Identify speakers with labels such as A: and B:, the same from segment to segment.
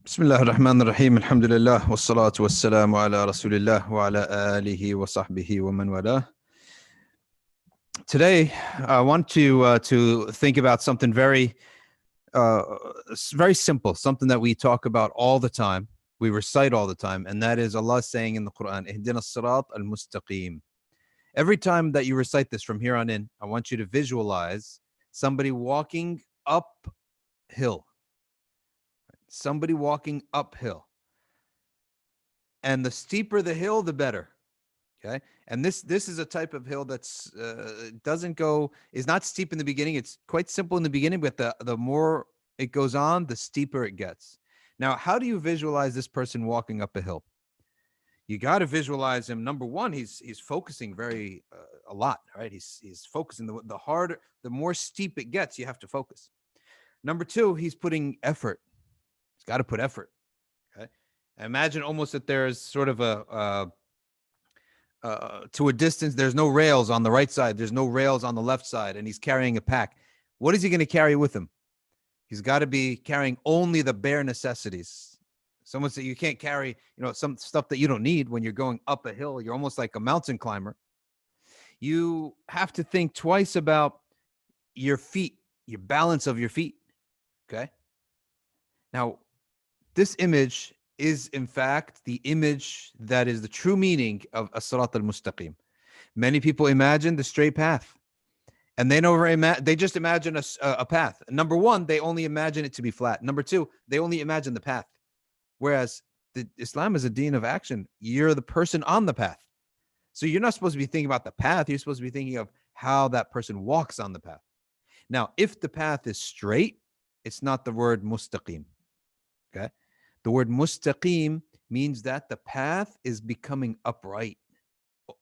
A: بسم الله الرحمن الرحيم الحمد لله والصلاة والسلام على رسول الله وعلى آله وصحبه ومن والاه. Today, I want to think about something uh, very simple, something that we talk about all the time, we recite all the time, and that is Allah saying in the Quran, "Ihdina as-sirat al-mustaqim." Every time that you recite this from here on in, I want you to visualize somebody walking uphill, somebody walking uphill. And the steeper the hill, the better. Okay. And this is a type of hill that's is not steep in the beginning. It's quite simple in the beginning, but the more it goes on, the steeper it gets. Now, how do you visualize this person walking up a hill? You got to visualize him. Number one, he's focusing very a lot, right? He's focusing. The more steep it gets, you have to focus. Number two, he's putting effort. He's got to put effort. Okay. Imagine almost that there's sort of to a distance, there's no rails on the right side, there's no rails on the left side, and he's carrying a pack. What is he going to carry with him? He's got to be carrying only the bare necessities. Someone said you can't carry, some stuff that you don't need when you're going up a hill. You're almost like a mountain climber. You have to think twice about your feet, your balance of your feet. Okay. Now, this image is in fact the image that is the true meaning of as-sirat al-mustaqim. Many people imagine the straight path, and they just imagine a path. Number one, they only imagine it to be flat. Number two, they only imagine the path. Whereas Islam is a deen of action. You're the person on the path. So you're not supposed to be thinking about the path. You're supposed to be thinking of how that person walks on the path. Now, if the path is straight, it's not the word mustaqim. Okay. The word mustaqim means that the path is becoming upright.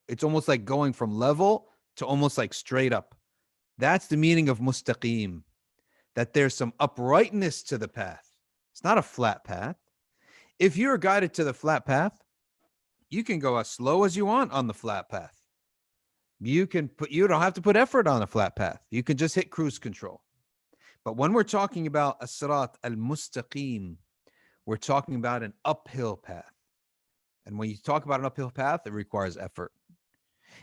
A: It's almost like going from level to almost like straight up. That's the meaning of mustaqim, that there's some uprightness to the path. It's not a flat path. If you're guided to the flat path, you can go as slow as you want on the flat path. You don't have to put effort on a flat path. You can just hit cruise control. But when we're talking about as-sirat al-mustaqim, we're talking about an uphill path. And when you talk about an uphill path, it requires effort.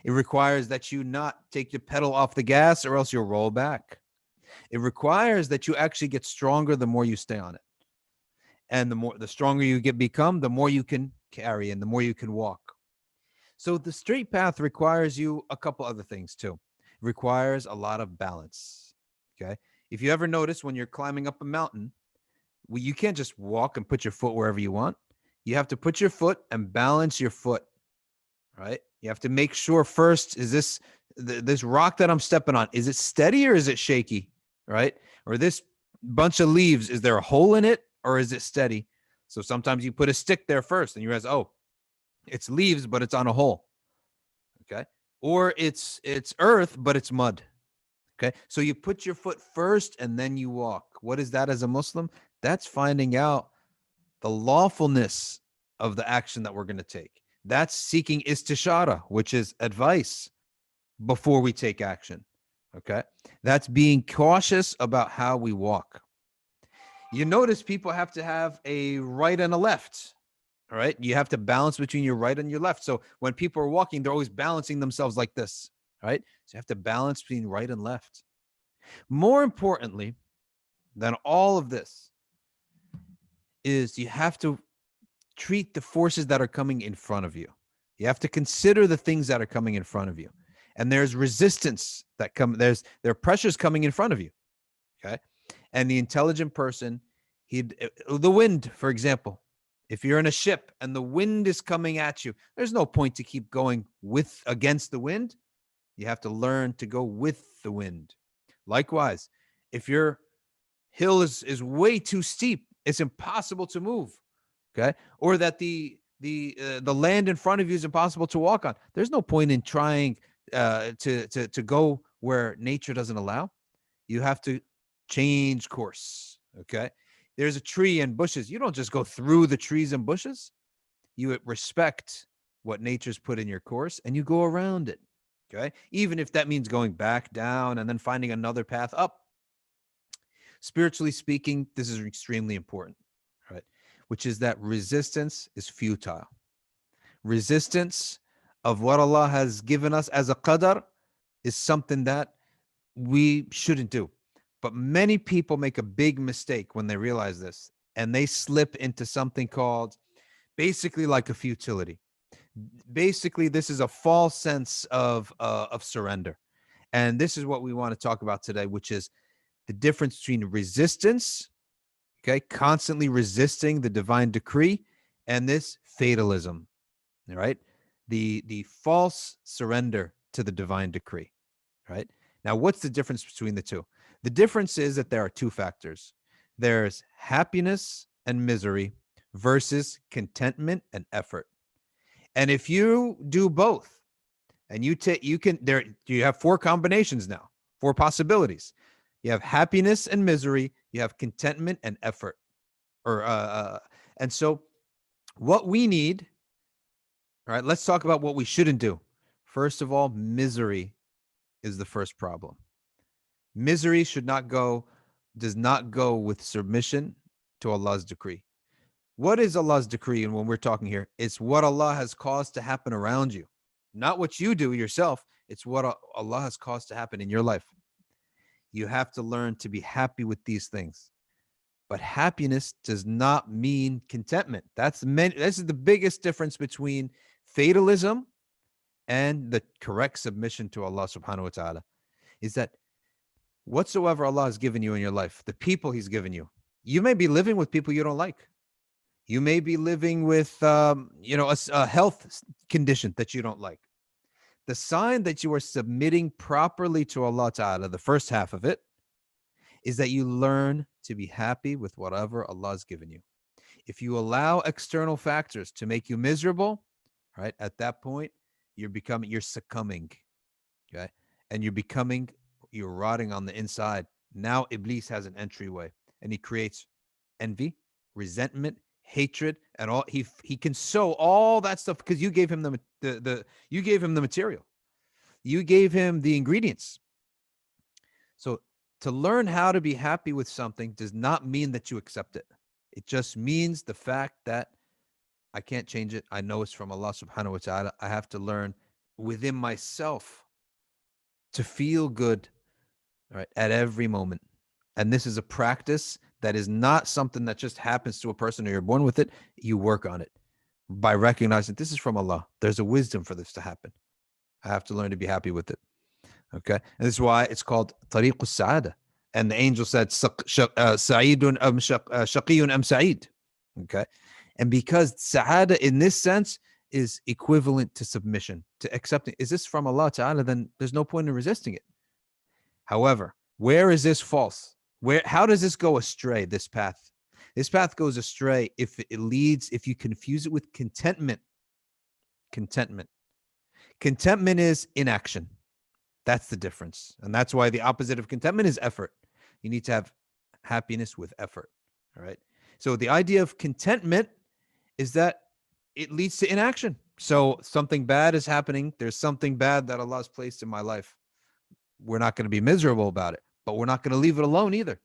A: It requires that you not take your pedal off the gas or else you'll roll back. It requires that you actually get stronger the more you stay on it. And the stronger you become, the more you can carry and the more you can walk. So the straight path requires you a couple other things too. It requires a lot of balance. Okay. If you ever notice when you're climbing up a mountain, you can't just walk and put your foot wherever you want. You have to put your foot and balance your foot, right? You have to make sure first, is this rock that I'm stepping on, is it steady or is it shaky, right? Or this bunch of leaves, is there a hole in it or is it steady? So sometimes you put a stick there first and you realize, oh, it's leaves, but it's on a hole, okay? Or it's earth, but it's mud, okay? So you put your foot first and then you walk. What is that as a Muslim? That's finding out the lawfulness of the action that we're going to take. That's seeking istishara, which is advice before we take action. Okay. That's being cautious about how we walk. You notice people have to have a right and a left. All right. You have to balance between your right and your left. So when people are walking, they're always balancing themselves like this. Right. So you have to balance between right and left. More importantly than all of this is you have to treat the forces that are coming in front of you. You have to consider the things that are coming in front of you. And there's resistance there are pressures coming in front of you. Okay. And the intelligent person, the wind, for example, if you're in a ship and the wind is coming at you, there's no point to keep going against the wind. You have to learn to go with the wind. Likewise, if your hill is way too steep, it's impossible to move. Okay. Or that the land in front of you is impossible to walk on. There's no point in trying to go where nature doesn't allow. You have to change course. Okay. There's a tree and bushes. You don't just go through the trees and bushes. You respect what nature's put in your course and you go around it. Okay. Even if that means going back down and then finding another path up. Spiritually speaking, this is extremely important. Right. which is that resistance is futile. Resistance of what Allah has given us as a qadar is something that we shouldn't do. But many people make a big mistake when they realize this, and they slip into something called basically like a futility. Basically, this is a false sense of surrender. And this is what we want to talk about today, which is the difference between resistance, okay, constantly resisting the divine decree, and this fatalism, right? The false surrender to the divine decree, right? Now, what's the difference between the two? The difference is that there are two factors. There's happiness and misery versus contentment and effort. And if you do both, and you can there you have four combinations now, four possibilities. You have happiness and misery, you have contentment and effort. And so what we need, all right, let's talk about what we shouldn't do. First of all, misery is the first problem. Misery does not go with submission to Allah's decree. What is Allah's decree? And when we're talking here, it's what Allah has caused to happen around you, not what you do yourself. It's what Allah has caused to happen in your life. You have to learn to be happy with these things. But happiness does not mean contentment. This is the biggest difference between fatalism and the correct submission to Allah subhanahu wa ta'ala, is that whatsoever Allah has given you in your life, the people He's given you, you may be living with people you don't like. You may be living with, a health condition that you don't like. The sign that you are submitting properly to Allah Ta'ala, the first half of it, is that you learn to be happy with whatever Allah has given you. If you allow external factors to make you miserable, right, at that point, you're succumbing, okay? And you're rotting on the inside. Now Iblis has an entryway, and he creates envy, resentment, hatred, and all. He can sow all that stuff because you gave him the material, you gave him the ingredients. So to learn how to be happy with something does not mean that you accept it. It just means the fact that I can't change it. I know it's from Allah subhanahu wa ta'ala. I have to learn within myself to feel good, right, at every moment. And this is a practice that is not something that just happens to a person or you're born with it. You work on it by recognizing this is from Allah. There's a wisdom for this to happen. I have to learn to be happy with it. Okay. And this is why it's called Tariqus Sa'ada. And the angel said, Sa'idun am Shaqiyun am Sa'id. Okay. And because Sa'ada in this sense is equivalent to submission, to accepting. Is this from Allah Ta'ala? Then there's no point in resisting it. However, where is this false? How does this go astray, this path? This path goes astray if you confuse it with contentment. Contentment is inaction. That's the difference. And that's why the opposite of contentment is effort. You need to have happiness with effort. All right. So the idea of contentment is that it leads to inaction. So something bad is happening. There's something bad that Allah has placed in my life. We're not going to be miserable about it, but we're not going to leave it alone either.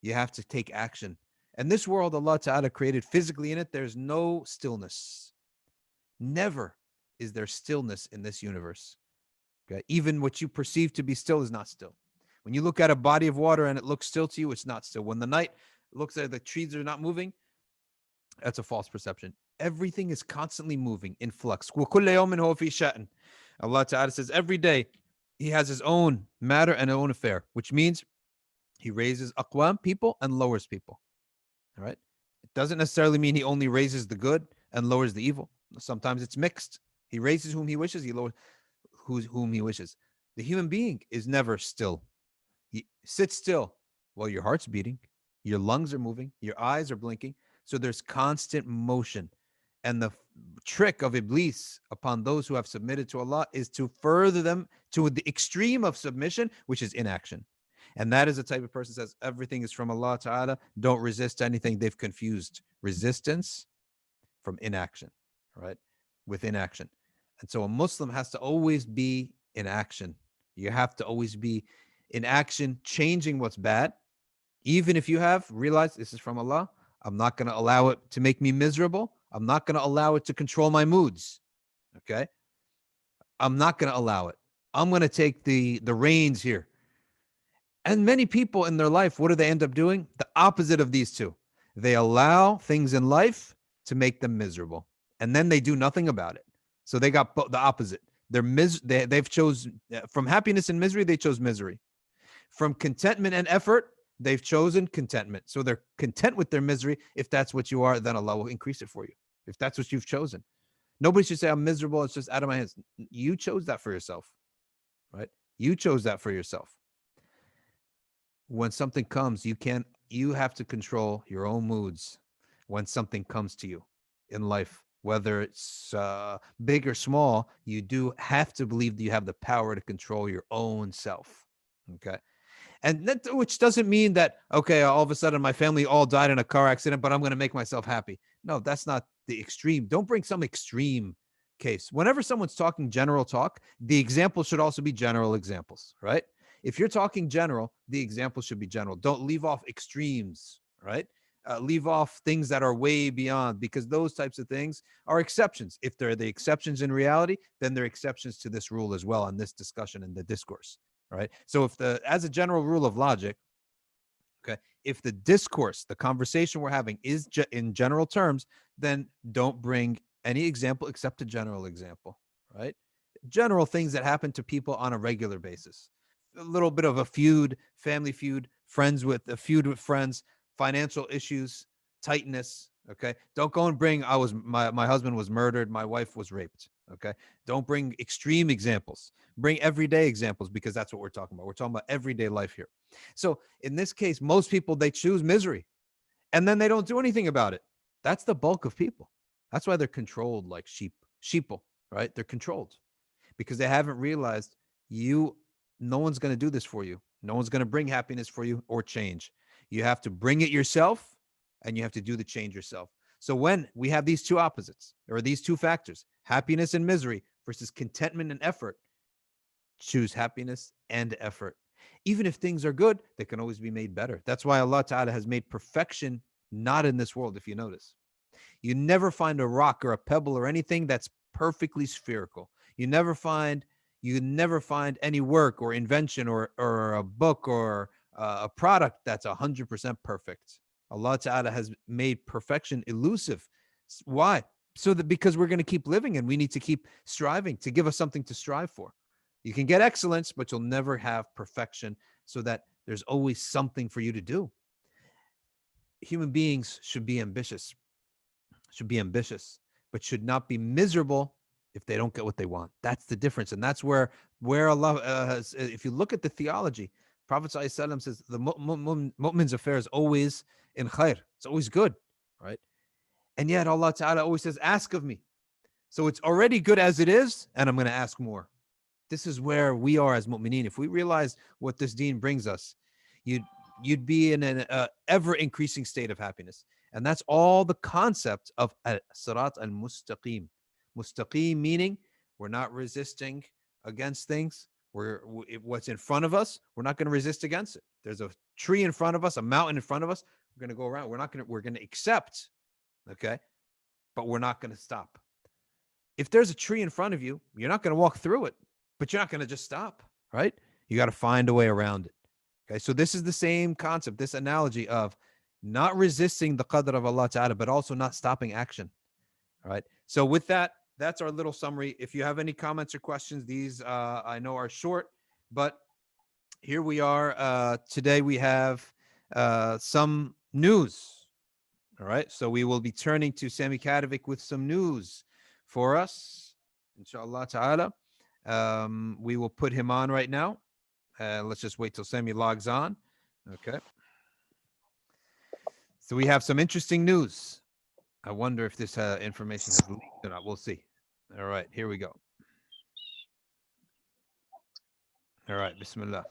A: You have to take action. And this world Allah Ta'ala created physically in it, there's no stillness. Never is there stillness in this universe. Okay? Even what you perceive to be still is not still. When you look at a body of water and it looks still to you, it's not still. When the night looks at the trees are not moving, that's a false perception. Everything is constantly moving in flux. Allah Ta'ala says every day He has His own matter and His own affair, which means He raises aqwam, people, and lowers people. All right? It doesn't necessarily mean He only raises the good and lowers the evil. Sometimes it's mixed. He raises whom He wishes, He lowers whom He wishes. The human being is never still. Sit still while your heart's beating, your lungs are moving, your eyes are blinking. So there's constant motion. And the trick of Iblis upon those who have submitted to Allah is to further them to the extreme of submission, which is inaction. And that is the type of person who says everything is from Allah Ta'ala. Don't resist anything. They've confused resistance from inaction, right? With inaction. And so a Muslim has to always be in action. You have to always be in action, changing what's bad. Even if you have realized this is from Allah, I'm not going to allow it to make me miserable. I'm not going to allow it to control my moods. Okay. I'm not going to allow it. I'm going to take the reins here. And many people in their life, what do they end up doing? The opposite of these two. They allow things in life to make them miserable, and then they do nothing about it. So they got the opposite. They've chosen from happiness and misery. They chose misery. From contentment and effort, they've chosen contentment. So they're content with their misery. If that's what you are, then Allah will increase it for you. If that's what you've chosen. Nobody should say, I'm miserable. It's just out of my hands. You chose that for yourself, right? You chose that for yourself. When something comes, you have to control your own moods when something comes to you in life, whether it's big or small. You do have to believe that you have the power to control your own self. Okay. And that, which doesn't mean that, okay, all of a sudden my family all died in a car accident, but I'm going to make myself happy. No, that's not the extreme. Don't bring some extreme case. Whenever someone's talking general talk, the example should also be general examples, right? If you're talking general, the example should be general. Don't leave off extremes, right? Leave off things that are way beyond, because those types of things are exceptions. If they're the exceptions in reality, then they're exceptions to this rule as well on this discussion and the discourse. Right. So if as a general rule of logic, okay, if the discourse, the conversation we're having is in general terms, then don't bring any example except a general example, right? General things that happen to people on a regular basis. A little bit of a feud, family feud, a feud with friends, financial issues, tightness. Okay. Don't go and bring, my husband was murdered, my wife was raped. Okay. Don't bring extreme examples. Bring everyday examples, because that's what we're talking about. We're talking about everyday life here. So in this case, most people, they choose misery and then they don't do anything about it. That's the bulk of people. That's why they're controlled like sheeple, right? They're controlled because they haven't realized no one's going to do this for you. No one's going to bring happiness for you or change. You have to bring it yourself, and you have to do the change yourself. So when we have these two opposites, or these two factors, happiness and misery versus contentment and effort, choose happiness and effort. Even if things are good, they can always be made better. That's why Allah Ta'ala has made perfection not in this world, if you notice. You never find a rock or a pebble or anything that's perfectly spherical. You never find any work or invention or a book or a product that's 100% perfect. Allah Ta'ala has made perfection elusive. Why? So that because we're going to keep living and we need to keep striving to give us something to strive for. You can get excellence, but you'll never have perfection, so that there's always something for you to do. Human beings should be ambitious, but should not be miserable if they don't get what they want. That's the difference. And that's where Allah, if you look at the theology, Prophet ﷺ says the mu'min's affair is always in khair. It's always good, right? And yet Allah Ta'ala always says, ask of me. So it's already good as it is, and I'm going to ask more. This is where we are as mu'mineen. If we realize what this deen brings us, you'd be in an ever increasing state of happiness. And that's all the concept of Sirat al-Mustaqim. Mustaqim meaning we're not resisting against things. What's in front of us, we're not going to resist against it. There's a tree in front of us, a mountain in front of us. We're going to go around. We're going to accept, okay? But we're not going to stop. If there's a tree in front of you, you're not going to walk through it, but you're not going to just stop, right? You got to find a way around it. Okay, so this is the same concept, this analogy of not resisting the qadr of Allah Ta'ala, but also not stopping action. All right. So with that, that's our little summary. If you have any comments or questions, these I know are short, but here we are. Today we have some news. All right. So we will be turning to Sami Kadovic with some news for us, inshallah ta'ala. We will put him on right now. Let's just wait till Sami logs on. Okay. So we have some interesting news. I wonder if this information has leaked or not. We'll see. All right, here we go. All right, Bismillah.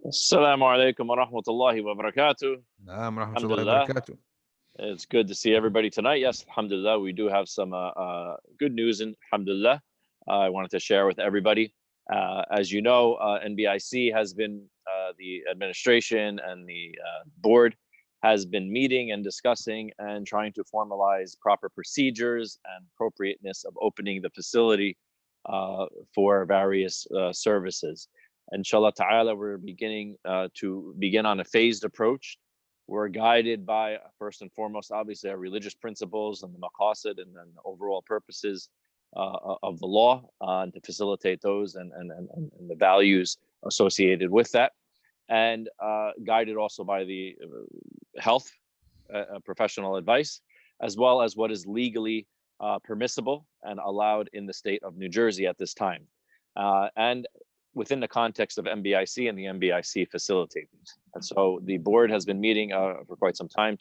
B: Assalamu alaikum wa rahmatullahi wa barakatuh.
A: Alhamdulillah.
B: It's good to see everybody tonight. Yes, alhamdulillah, we do have some good news, and alhamdulillah, I wanted to share with everybody. As you know, NBIC has been the administration and the board has been meeting and discussing and trying to formalize proper procedures and appropriateness of opening the facility for various services. Inshallah ta'ala, we're beginning to begin on a phased approach. We're guided by, first and foremost, obviously, our religious principles and the maqasid and the overall purposes of the law, and to facilitate those and the values associated with that, and guided also by the health professional advice, as well as what is legally permissible and allowed in the state of New Jersey at this time, and within the context of MBIC and the MBIC facility. And so the board has been meeting for quite some time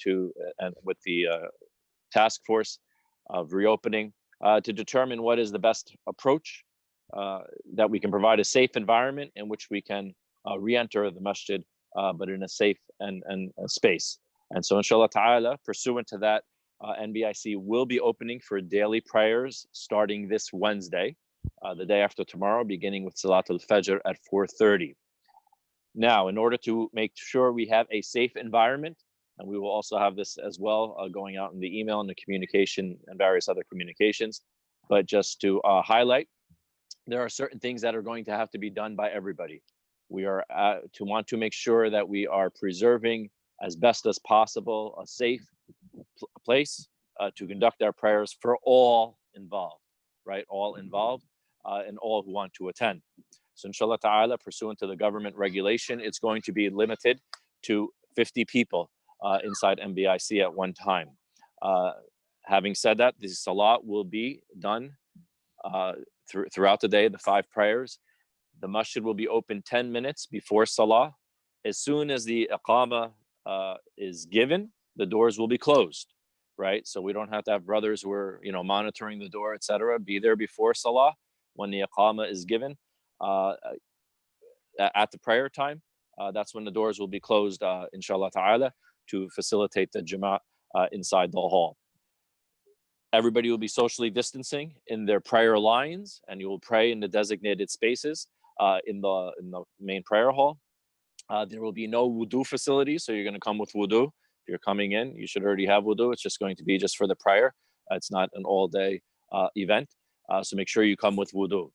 B: and with the task force of reopening to determine what is the best approach that we can provide a safe environment in which we can re-enter the masjid, but in a safe and space. And so inshallah ta'ala, pursuant to that, NBIC will be opening for daily prayers starting this Wednesday, the day after tomorrow, beginning with Salatul Fajr at 4:30. Now, in order to make sure we have a safe environment, and we will also have this as well going out in the email and the communication and various other communications, but just to highlight, there are certain things that are going to have to be done by everybody. We are want to make sure that we are preserving as best as possible a safe place to conduct our prayers for all involved, right? All involved and all who want to attend. So inshallah ta'ala, pursuant to the government regulation, it's going to be limited to 50 people inside MBIC at one time. Having said that, the salah will be done throughout the day, the 5 prayers. The masjid will be open 10 minutes before salah. As soon as the iqama is given, the doors will be closed, right? So we don't have to have brothers who are, monitoring the door, etc. Be there before salah when the iqama is given at the prayer time. That's when the doors will be closed, inshallah ta'ala, to facilitate the jama'at inside the hall. Everybody will be socially distancing in their prayer lines, and you will pray in the designated spaces in the main prayer hall. There will be no wudu facility, so you're going to come with wudu. If you're coming in, you should already have wudu. It's just going to be just for the prayer. It's not an all-day event, so make sure you come with wudu.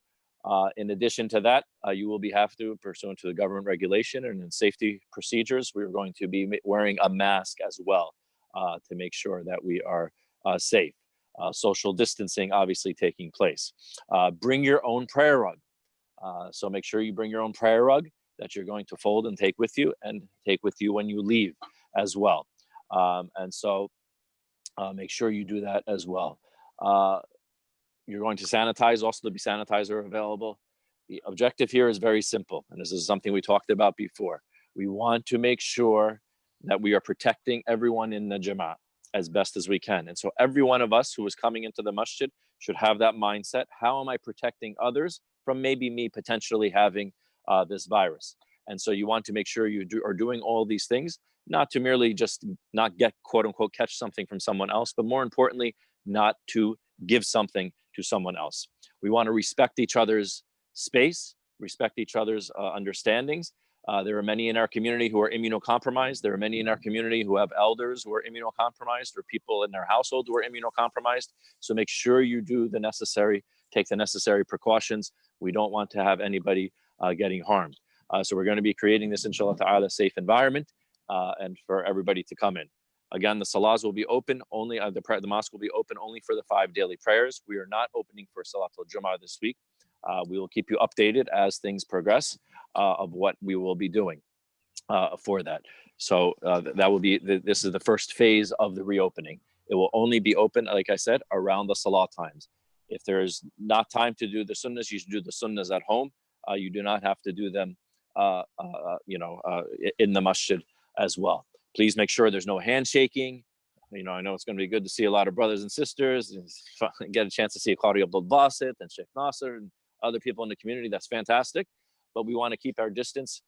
B: In addition to that, you will have to, pursuant to the government regulation and in safety procedures, we're going to be wearing a mask as well to make sure that we are safe. Social distancing obviously taking place. Bring your own prayer rug. So make sure you bring your own prayer rug that you're going to fold and take with you when you leave as well. And so make sure you do that as well. You're going to sanitize, also to be sanitizer available. The objective here is very simple, and this is something we talked about before. We want to make sure that we are protecting everyone in the Jama'at as best as we can. And so every one of us who is coming into the masjid should have that mindset. How am I protecting others from maybe me potentially having this virus? And so you want to make sure you are doing all these things, not to merely just not get, quote unquote, catch something from someone else, but more importantly, not to give something to someone else. We want to respect each other's space, respect each other's understandings. There are many in our community who are immunocompromised. There are many in our community who have elders who are immunocompromised, or people in their household who are immunocompromised. So make sure you do the necessary, take the necessary precautions. We don't want to have anybody getting harmed. So we're going to be creating this, inshallah ta'ala, safe environment and for everybody to come in. Again, the salahs will be open only, the mosque will be open only for the 5 daily prayers. We are not opening for Salatul Jummah this week. We will keep you updated as things progress of what we will be doing for that. So that will be, this is the first phase of the reopening. It will only be open, like I said, around the salah times. If there's not time to do the sunnahs, you should do the sunnahs at home. You do not have to do them, in the masjid as well. Please make sure there's no handshaking. I know it's going to be good to see a lot of brothers and sisters and get a chance to see Qari Abdul Basit and Sheikh Nasser and other people in the community. That's fantastic. But we want to keep our distance,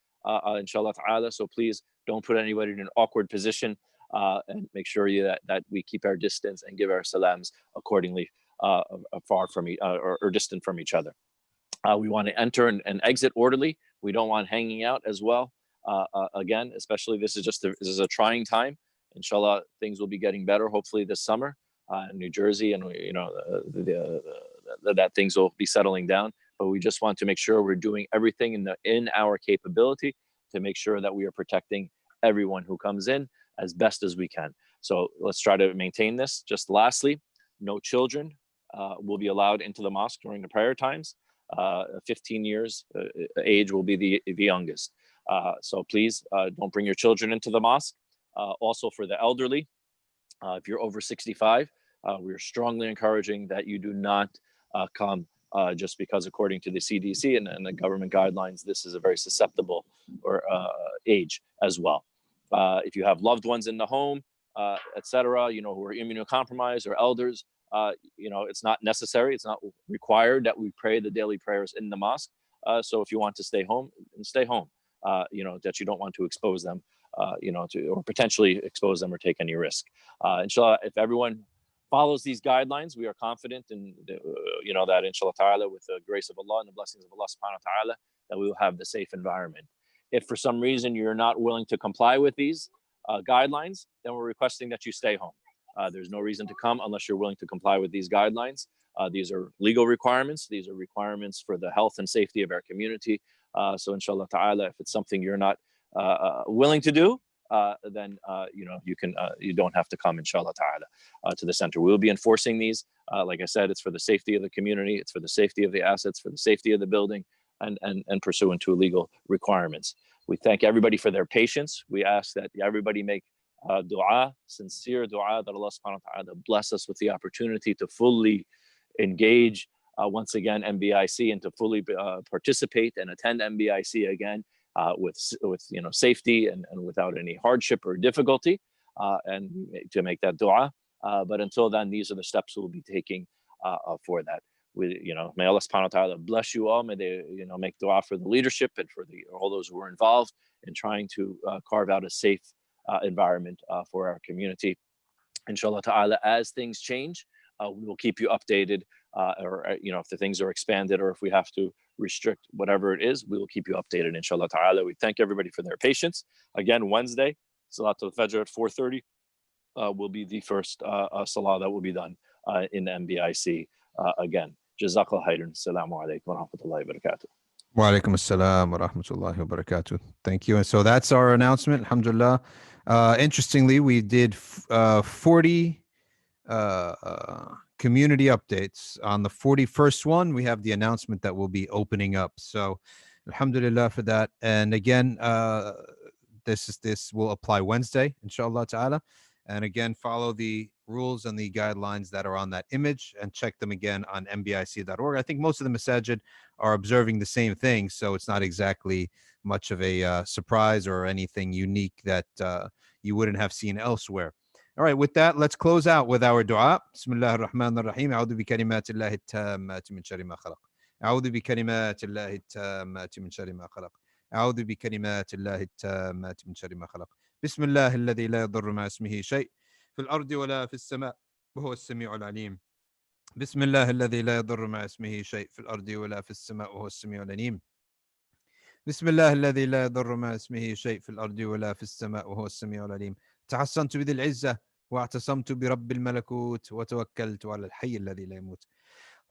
B: inshallah ta'ala. So please don't put anybody in an awkward position and make sure that we keep our distance and give our salams accordingly far from or distant from each other. We want to enter and exit orderly. We don't want hanging out as well. Again, especially this is a trying time Inshallah, things will be getting better. Hopefully this summer in New Jersey, and that things will be settling down. But we just want to make sure we're doing everything in our capability to make sure that we are protecting everyone who comes in as best as we can. So let's try to maintain this. Just lastly, no children will be allowed into the mosque during the prayer times. 15 years age will be the youngest. So please don't bring your children into the mosque. Also for the elderly, if you're over 65, we're strongly encouraging that you do not come just because according to the CDC and the government guidelines, this is a very susceptible or age as well. If you have loved ones in the home, etc., who are immunocompromised or elders, it's not necessary. It's not required that we pray the daily prayers in the mosque. So if you want to stay home, stay home. That you don't want to expose them, or potentially expose them or take any risk. Inshallah, if everyone follows these guidelines, we are confident in, that inshallah ta'ala, with the grace of Allah and the blessings of Allah subhanahu wa ta'ala, that we will have the safe environment. If for some reason you're not willing to comply with these guidelines, then we're requesting that you stay home. There's no reason to come unless you're willing to comply with these guidelines. These are legal requirements. These are requirements for the health and safety of our community. So inshallah ta'ala, if it's something you're not willing to do, then you don't have to come inshallah ta'ala to the center. We'll be enforcing these. Like I said, it's for the safety of the community, it's for the safety of the assets, for the safety of the building, and pursuant to legal requirements. We thank everybody for their patience. We ask that everybody make dua, sincere dua, that Allah subhanahu wa ta'ala bless us with the opportunity to fully engage once again MBIC, and to fully participate and attend MBIC again with safety and without any hardship or difficulty, and to make that dua. But until then, these are the steps we'll be taking for that. May Allah subhanahu wa ta'ala bless you all. May they make dua for the leadership and for all those who are involved in trying to carve out a safe environment for our community. Inshallah ta'ala, as things change, we will keep you updated, or if the things are expanded, or if we have to restrict whatever it is, we will keep you updated inshallah ta'ala. We thank everybody for their patience. Again, Wednesday, Salatul Fajr at 4:30 will be the first salah that will be done in the MBIC again. Jazakallah khairan. Assalamu alaikum wa rahmatullahi wa barakatuh.
A: Wa alaikum assalam wa rahmatullahi wa barakatuh. Thank you. And so that's our announcement, alhamdulillah. Interestingly, we did 40 community updates. On the 41st one, we have the announcement that we'll be opening up. So alhamdulillah for that. And again, this will apply Wednesday, inshallah ta'ala. And again, follow the rules and the guidelines that are on that image, and check them again on mbic.org. I think most of the masajid are observing the same thing, so it's not exactly much of a surprise or anything unique that you wouldn't have seen elsewhere. All right, with that, let's close out with our dua. Bismillah ar-Rahman ar-Rahim. A'udhu bi kalimatillahi at-tammati min sharri ma khalaq. A'udhu bi kalimatillahi at-tammati min sharri ma khalaq. A'udhu bi kalimatillahi at-tammati min sharri ma khalaq. Bismillah alladhi la yadurru ma ismihi shay' في الأرض ولا في السماء وهو السميع العليم. بسم الله الذي لا يضر مع اسمه شيء في الأرض ولا في السماء وهو السميع العليم. بسم الله الذي لا يضر مع اسمه شيء في الأرض ولا في السماء وهو السميع العليم. تحصنت بذي العزة واعتصمت برب الملكوت وتوكلت على الحي الذي لا يموت.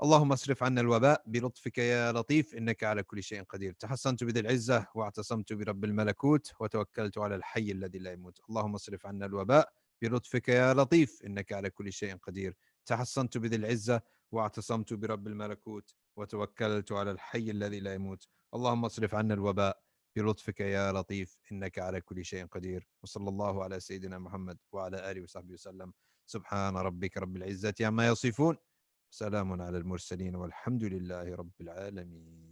A: اللهم اصرف عنا الوباء بلطفك يا لطيف إنك على كل شيء قدير. تحصنت بذي العزة واعتصمت برب الملكوت وتوكلت على الحي الذي لا يموت. اللهم اصرف عنا الوباء بلطفك يا لطيف إنك على كل شيء قدير. تحصنت بذي العزة واعتصمت برب الملكوت وتوكلت على الحي الذي لا يموت. اللهم اصرف عنا الوباء بلطفك يا لطيف إنك على كل شيء قدير. وصلى الله على سيدنا محمد وعلى آله وصحبه وسلم. سبحان ربك رب العزة عما يصفون. سلام على المرسلين والحمد لله رب العالمين.